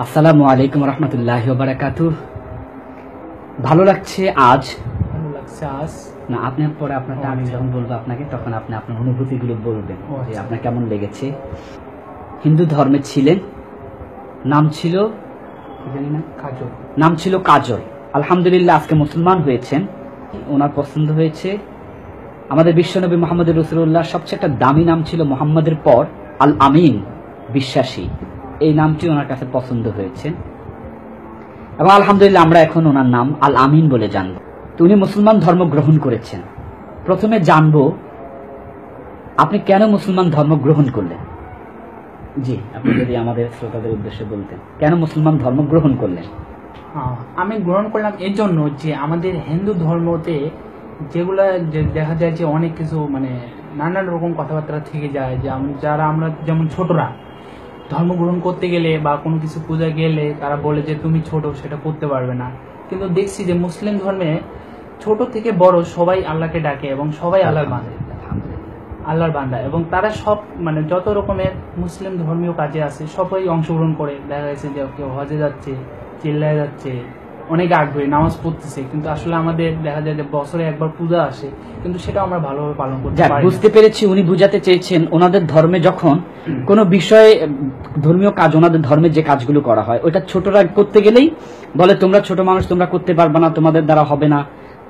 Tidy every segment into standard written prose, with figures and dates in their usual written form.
আসসালামু আলাইকুম রহমতুল্লাহি ওয়া বারাকাতুহু। ভালো লাগছে আজ না, আপনার পরে আপনারটা আমি যখন বলবো আপনাকে, তখন আপনি আপনার অনুভূতিগুলো বলবেন যে আপনার কেমন লেগেছে। হিন্দু ধর্মে ছিলেন, নাম ছিল জানি না, কাজল, নাম ছিল কাজল। আলহামদুলিল্লাহ আজকে মুসলমান হয়েছেন, ওনার পছন্দ হয়েছে। আমাদের বিশ্বনবী মুহাম্মদ রাসূলুল্লাহ সবচেয়ে একটা দামি নাম ছিল মুহাম্মাদের পর আল আমিন, বিশ্বাসী। এই নামটি ওনার কাছে পছন্দ হয়েছে এবং আলহামদুলিল্লাহ আমরা এখন ওনার নাম আল আমিন বলে জানবো। তো উনি মুসলমান ধর্ম গ্রহণ করেছেন। প্রথমে জানবো আপনি কেন মুসলমান ধর্ম গ্রহণ করলেন। জি, আপনি যদি আমাদের শ্রোতাদের উদ্দেশ্যে বলতেন কেন মুসলমান ধর্ম গ্রহণ করলেন। আমি গ্রহণ করলাম এই জন্য যে আমাদের হিন্দু ধর্মতে যেগুলা দেখা যায় যে অনেক কিছু নানান রকম কথাবার্তা থেকে যায়, যে যারা আমরা যেমন ছোটরা ধর্ম গ্রহণ করতে গেলে বা কোনো কিছু পূজা গেলে তারা বলে যে তুমি ছোট, সেটা করতে পারবে না। কিন্তু দেখছি যে মুসলিম ধর্মে ছোট থেকে বড় সবাই আল্লাহকে ডাকে এবং সবাই আল্লাহর বান্দা এবং তারা সব যত রকমের মুসলিম ধর্মীয় কাজে আছে সবাই অংশগ্রহণ করে। দেখা গেছে যে কেউ হজে যাচ্ছে, চিল্লায় যাচ্ছে, অনেক আগ্রহী, নামাজ পড়তেছে। কিন্তু আসলে আমাদের দেখা যায় যে বছরে একবার পূজা আসে, কিন্তু সেটা আমরা ভালোভাবে পালন করতে পারি। বুঝতে পেরেছি, উনি বুঝাতে চেয়েছেন ওনাদের ধর্মে যখন কোনো বিষয়ে ধর্মীয় কাজ, ওনাদের ধর্মে যে কাজগুলো করা হয় ওইটা ছোটরা করতে গেলেই বলে তোমরা ছোট মানুষ, তোমরা করতে পারবে না, তোমাদের দ্বারা হবে না,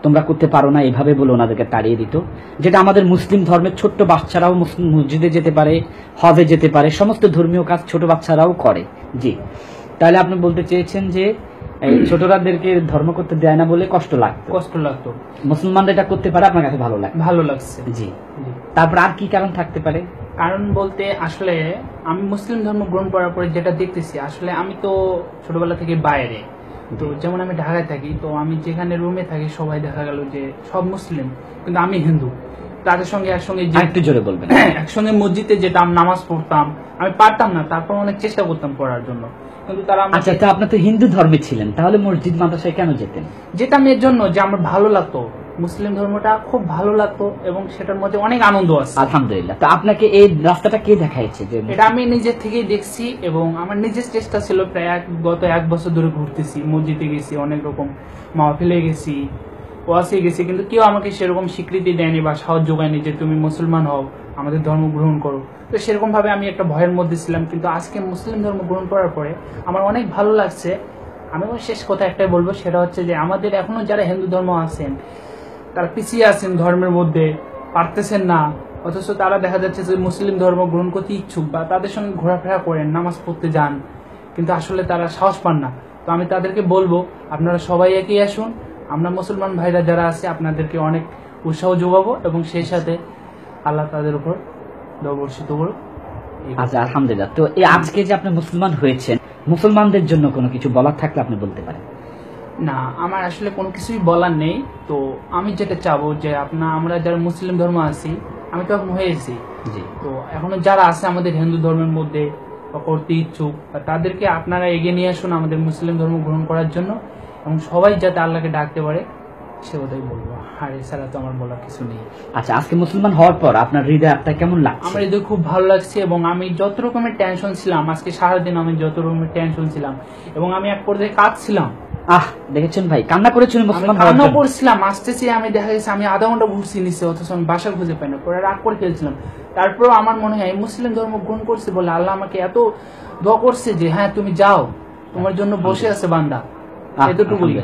তোমরা করতে পারো না, এভাবে বলে ওনাদেরকে তাড়িয়ে দিত। যেটা আমাদের মুসলিম ধর্মের ছোট্ট বাচ্চারাও মসজিদে যেতে পারে, হজে যেতে পারে, সমস্ত ধর্মীয় কাজ ছোট বাচ্চারাও করে। জি, তাহলে আপনি বলতে চেয়েছেন যে ছোটরাদেরকে ধর্ম করতে দেয় না বলে কষ্ট লাগতো, মুসলমানরা এটা করতে পারে, আপনার কাছে ভালো লাগছে। জি, তারপর আর কি কারণ থাকতে পারে? কারণ বলতে আসলে আমি মুসলিম ধর্ম গ্রহণ করার পরে যেটা দেখতেছি, আসলে আমি তো ছোটবেলা থেকে বাইরে, তো যেমন আমি ঢাকায় থাকি, তো আমি যেখানে রুমে থাকি সবাই দেখা গেল যে সব মুসলিম, কিন্তু আমি হিন্দু। তাদের সঙ্গে একটু জোরে বলবেন। একসঙ্গে মসজিদে যেতাম, নামাজ পড়তাম, আমি পারতাম না, তারপর অনেক চেষ্টা করতাম পড়ার জন্য, কিন্তু তারা আচ্ছা, তো আপনি তো হিন্দু ধর্মে ছিলেন, তাহলে মসজিদ মাদ্রাসায় কেন যেতেন? যেতাম এর জন্য যে আমার ভালো লাগতো, মুসলিম ধর্মটা খুব ভালো লাগতো এবং সেটার মধ্যে অনেক আনন্দ আছে। আলহামদুলিল্লাহ। তো আপনাকে এই রাস্তাটা কে দেখাইছে? যে এটা আমি নিজের থেকেই দেখছি এবং আমার নিজের চেষ্টা ছিল। প্রায় গত 1 বছর ধরে ঘুরতেছি, মসজিদে গেছি, অনেক রকম মাহফিলে গেছি, ওয়াসে গেছি, কিন্তু কেউ আমাকে সেরকম স্বীকৃতি দেয়নি বা সাহায্য যোগায়নি যে তুমি মুসলমান হও, আমাদের ধর্ম গ্রহণ করো। তো সেরকম ভাবে আমি একটা ভয়ের মধ্যে ছিলাম, কিন্তু আজকে মুসলিম ধর্ম গ্রহণ করার পরে আমার অনেক ভালো লাগছে। আমি শেষ কথা একটাই বলবো, সেটা হচ্ছে যে আমাদের এখনো যারা হিন্দু ধর্ম আছেন তারা পিছিয়ে আছেন, ধর্মের মধ্যে পারতেছেন না, অথচ তারা দেখা যাচ্ছে যে মুসলিম ধর্ম গ্রহণ করতে ইচ্ছুক বা তাদের সঙ্গে ঘোরাফেরা করেন, নামাজ পড়তে যান, কিন্তু আসলে তারা সাহস পান না। তো আমি তাদেরকে বলবো আপনারা সবাই এগিয়ে আসুন, আমরা মুসলমান ভাইরা যারা আছে আপনাদেরকে অনেক উৎসাহ যোগাবো এবং সেই সাথে আল্লাহ তাদের উপর বর্ষিত করুক। আচ্ছা, আলহামদুলিল্লাহ। তো এই আজকে যে আপনি মুসলমান হয়েছেন, মুসলমানদের জন্য কোনো কিছু বলার থাকলে আপনি বলতে পারেন। না, আমার আসলে কোনো কিছুই বলার নেই। তো আমি যেটা চাবো যে আমরা যারা মুসলিম ধর্ম আছি, আমি তো এখন হয়েছি, তো এখনো যারা আছে আমাদের হিন্দু ধর্মের মধ্যে করতে ইচ্ছুক, তাদেরকে আপনারা এগিয়ে নিয়ে আসুন আমাদের মুসলিম ধর্ম গ্রহণ করার জন্য এবং সবাই যাতে আল্লাহকে ডাকতে পারে সে কথাই বলবো, আর এছাড়া তো আমার বলার কিছু নেই। আচ্ছা, আজকে মুসলমান হওয়ার পর আপনার হৃদয় আপনার কেমন লাগছে? আমার হৃদয় খুব ভালো লাগছে এবং আমি যত রকমের টেনশন ছিলাম, আজকে সারাদিন আমি যত রকমের টেনশন ছিলাম এবং আমি এক পর্যায়ে কাঁদছিলাম। দেখেছেন ভাই, কান্না করেছেন মুসলমান হওয়ার জন্য? কান্না করছিলাম, আসতেছি আমি দেখা গেছে আমি আধা ঘন্টা ঘুরছি নিচে, অথচ আমি বাসা খুঁজে পাই না, পরে রাগ করে ফেলছিলাম। তারপর আমার মনে হয় মুসলিম ধর্ম গ্রহণ করছে বলে আল্লাহ আমাকে এত দোয়া করছে যে হ্যাঁ তুমি যাও, তোমার জন্য বসে আছে বান্দা, এতটুকুই।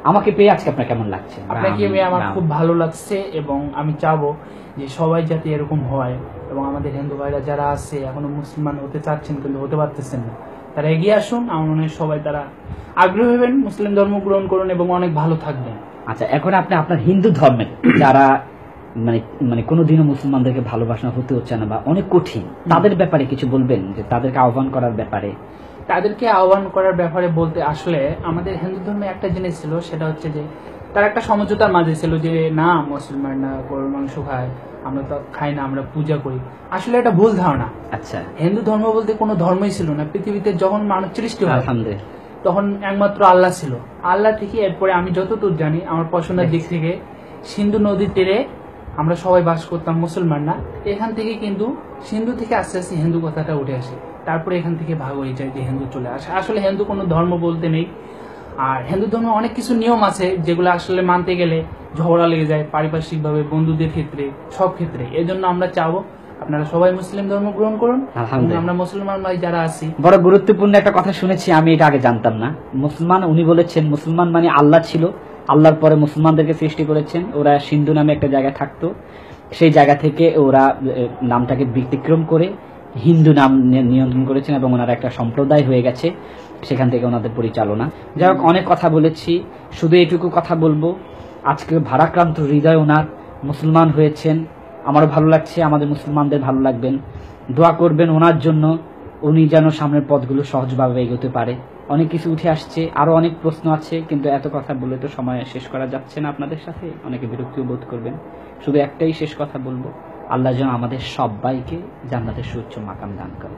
আমাকে পেয়ে আজকে আপনার কেমন লাগছে? আপনাকে পেয়ে আমার খুব ভালো লাগছে এবং আমি চাবো যে সবাই যাতে এরকম হয় এবং আমাদের হিন্দু ভাইরা যারা আছে এখনো মুসলমান হতে চাচ্ছেন কিন্তু হতে পারতেছেন না, তারা এগিয়ে আসুন। আমার মনে হয় সবাই তারা আগ্রহী হবেন, মুসলিম ধর্ম গ্রহণ করুন এবং অনেক ভালো থাকবেন। আচ্ছা, এখন আপনি আপনার হিন্দু ধর্মের যারা মানে কোনোদিনও মুসলমানদেরকে ভালোবাসা হতে হচ্ছে না বা অনেক কঠিন, তাদের ব্যাপারে কিছু বলবেন, যে তাদেরকে আহ্বান করার ব্যাপারে? তাদেরকে আহ্বান করার ব্যাপারে বলতে আসলে আমাদের হিন্দু ধর্মে একটা জিনিস ছিল, সেটা হচ্ছে যে তারা একটা সমঝোতার মাঝে ছিল যে না মুসলমান না গরুর মাংস খায়, আমরা তো খাই না, আমরা পূজা করি। আসলে এটা ভুল ধারণা। আচ্ছা, হিন্দু ধর্ম বলতে কোনো ধর্মই ছিল না পৃথিবীতে। যখন মানুষ সৃষ্টি হয় তখন একমাত্র আল্লাহ ছিল। আল্লাহ থেকে এরপরে আমি যতদূর জানি আমার পছন্দের দিক থেকে সিন্ধু নদীর তীরে আমরা সবাই বাস করতাম মুসলমান না, এখান থেকে কিন্তু সিন্ধু থেকে আস্তে আস্তে হিন্দু কথাটা উঠে আসে, তারপরে এখান থেকে ভাগ হয়ে যায় যে হিন্দু চলে আসে। আসলে হিন্দু কোনো ধর্ম বলতে নেই, আর হিন্দু ধর্মে অনেক কিছু নিয়ম আছে যেগুলো আসলে মানতে গেলে ঝগড়া লেগে যায় পারিপার্শ্বিক ভাবে, বন্ধুদের ক্ষেত্রে, সব ক্ষেত্রে। এই জন্য আমরা চাবো আপনারা সবাই মুসলিম ধর্ম গ্রহণ করুন। আলহামদুলিল্লাহ। আমরা মুসলমান ভাই যারা আছি, বড় গুরুত্বপূর্ণ একটা কথা শুনেছি, আমি এটা আগে জানতাম না। মুসলমান, উনি বলেছেন মুসলমান মানে আল্লাহ ছিল, আল্লাহর পরে মুসলমানদেরকে সৃষ্টি করেছেন। ওরা সিন্ধু নামে একটা জায়গায় থাকতো, সেই জায়গা থেকে ওরা নামটাকে ব্যতিক্রম করে হিন্দু নাম নিয়ন্ত্রণ করেছেন এবং ওনারা একটা সম্প্রদায় হয়ে গেছে, সেখান থেকে ওনাদের পরিচালনা। যাই হোক, অনেক কথা বলেছি, শুধু এটুকু কথা বলবো, আজকে ভারাক্রান্ত হৃদয় ওনার, মুসলমান হয়েছেন, আমারও ভালো লাগছে, আমাদের মুসলমানদের ভালো লাগবেন। দোয়া করবেন ওনার জন্য, উনি যেন সামনের পথগুলো সহজভাবে এগোতে পারে। অনেক কিছু উঠে আসছে, আরো অনেক প্রশ্ন আছে, কিন্তু এত কথা বলে তো সময় শেষ করা যাচ্ছে না আপনাদের সাথে, অনেকে বিরক্তিও বোধ করবেন। শুধু একটাই শেষ কথা বলবো, আল্লাহ যেন আমাদের সবাইকে জান্নাতের সুউচ্চ মাকাম দান করে।